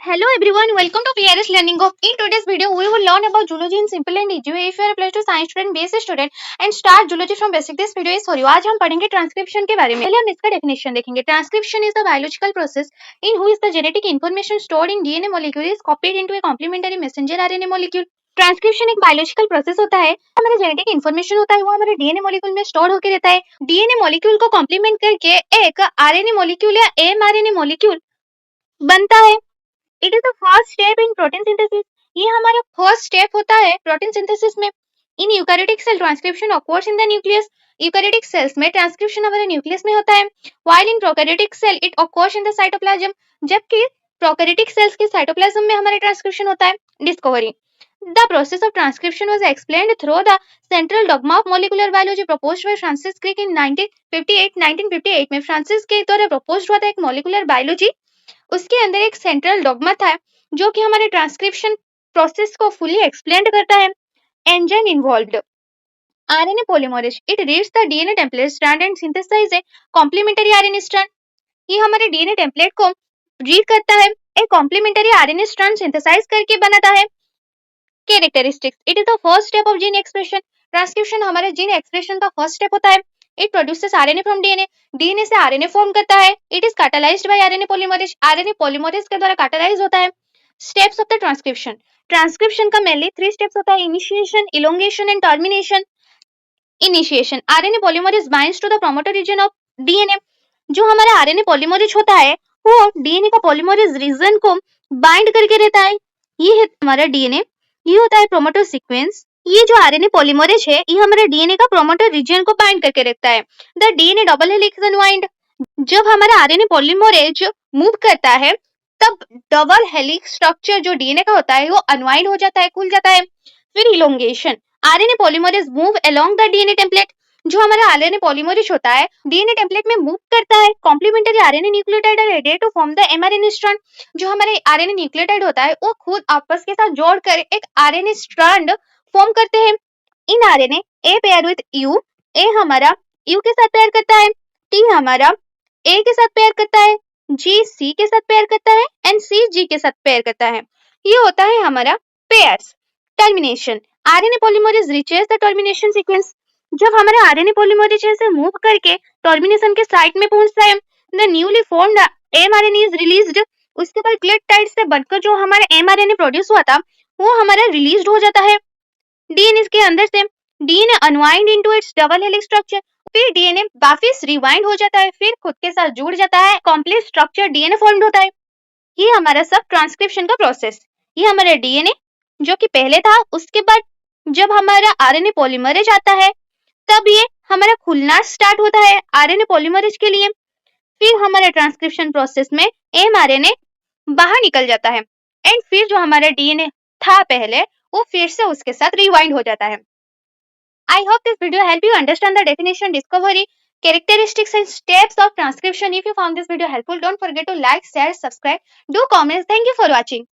Hello everyone, welcome to PRS Learning Hub. In today's video, we will learn about zoology in simple and easy way. If you are a plus 2 science student, BSc student and start zoology from basic, this video is for you. आज हम पढ़ेंगे transcription के बारे में। पहले हम इसका definition देखेंगे। Transcription is the biological process in which the genetic information stored in DNA molecule is copied into a complementary messenger RNA molecule. Transcription एक बायोलॉजिकल प्रोसेस होता है। हमारे जेनेटिक इंफॉर्मेशन होता है वो हमारे डीएनए मॉलिक्यूल में स्टोर होकर रहता है। डीएनए मॉलिक्यूल को कॉम्प्लीमेंट करके एक आरएनए मॉलिक्यूल या एमआरएनए मॉलिक्यूल बनता है। It is the first step in protein synthesis. ये हमारा फर्स्ट स्टेप होता है प्रोटीन सिंथेसिस में। In eukaryotic cell transcription occurs in the nucleus. Eukaryotic cells में ट्रांसक्रिप्शन हमारे न्यूक्लियस में होता है। While in prokaryotic cell it occurs in the cytoplasm. जबकि प्रोकैरियोटिक सेल्स के साइटोप्लाज्म में हमारे ट्रांसक्रिप्शन होता है। Discovery The process of transcription was explained through the central dogma of molecular biology proposed by Francis Crick in 1958 में Francis Crick द्वारा propose हुआ था एक मॉलिक्यूलर बायोलॉजी। उसके अंदर एक सेंट्रल डॉगमा था जो कि हमारे ट्रांसक्रिप्शन प्रोसेस को फुली एक्सप्लेन करता है। Enzyme involved RNA polymerase it reads the DNA template strand and synthesise a complementary RNA strand. ये हमारे डीएनए टेम्पलेट को रीड करता है, एक कॉम्प्लीमेंट्री आरएनए स्ट्रैंड सिंथेसाइज करके बनाता है। Characteristics it is the first step of gene expression. Transcription हमारे जीन एक्सप्रेशन का फर्स्ट स्टेप होता है। It produces RNA from DNA. DNA से आरएनए फॉर्म करता है। It is catalysed by RNA polymerase. RNA polymerase के द्वारा कैटालाइज होता है। Steps of the transcription transcription का मेनली 3 स्टेप्स होता है। Initiation, elongation and termination. Initiation RNA polymerase binds to the promoter region of DNA. जो हमारा आरएनए पॉलीमरेज होता है वो डीएनए का पॉलीमरेज रीजन को बाइंड करके रहता है। ये है हमारा डीएनए। ये होता है प्रोमोटर सीक्वेंस। ये जो आरएनए पॉलीमरेज है ये हमारे डीएनए का प्रोमोटर रीजन को बाइंड करके रखता है। The DNA double helix unwind जब हमारा आरएनए पॉलीमरेज मूव करता है तब डबल हेलिक्स स्ट्रक्चर जो डीएनए का होता है वो अनवाइंड हो जाता है, खुल जाता है। फिर elongation RNA polymerase move along the DNA template. जो हमारा आरएनए पॉलीमरेज होता है डीएनए टेम्पलेट में मूव करता है। Complementary RNA nucleotide are added to form the mRNA strand. जो हमारे आरएनए न्यूक्लियोटाइड होता है वो खुद आपस के साथ जोड़कर एक आरएनए स्ट्रैंड फॉर्म करते हैं। In RNA A pair with U, A हमारा यू के साथ पेयर करता है, टी हमारा ए के साथ पेयर करता है, जी सी के साथ पेयर करता है एंड सी जी के साथ पेयर करता है। ये होता है हमारा pairs. Termination RNA polymerase reaches the termination sequence. जब हमारे आरएनए पॉलीमरेज से मूव करके टर्मिनेशन के साइट में पहुंचता है the newly formed mRNA is released. उसके बाद न्यूक्लियोटाइड से बनकर जो हमारा एमआरएनए प्रोड्यूस हुआ था वो हमारा रिलीज्ड हो जाता है डीएनए के अंदर से। DNA unwind into its double helix structure. फिर डीएनए वापस रिवाइंड हो जाता है, फिर खुद के साथ जुड़ जाता है, कंप्लीट स्ट्रक्चर डीएनए फॉर्म्ड होता है। ये हमारा सब ट्रांसक्रिप्शन का प्रोसेस। ये हमारा डीएनए जो कि पहले था उसके बाद जब हमारा आरएनए पॉलीमरेज आता है तब ये हमारा खुलना स्टार्ट होता है आरएनए पॉलीमरेज के लिए। फिर हमारे ट्रांसक्रिप्शन प्रोसेस में एमआरएनए बाहर निकल जाता है एंड फिर जो हमारा डीएनए था पहले वो फिर से उसके साथ रिवाइंड हो जाता है। I hope this video helped you understand the definition, discovery, characteristics and steps of transcription. If you found this video helpful, don't forget to like, share, subscribe, do comments. Thank you for watching.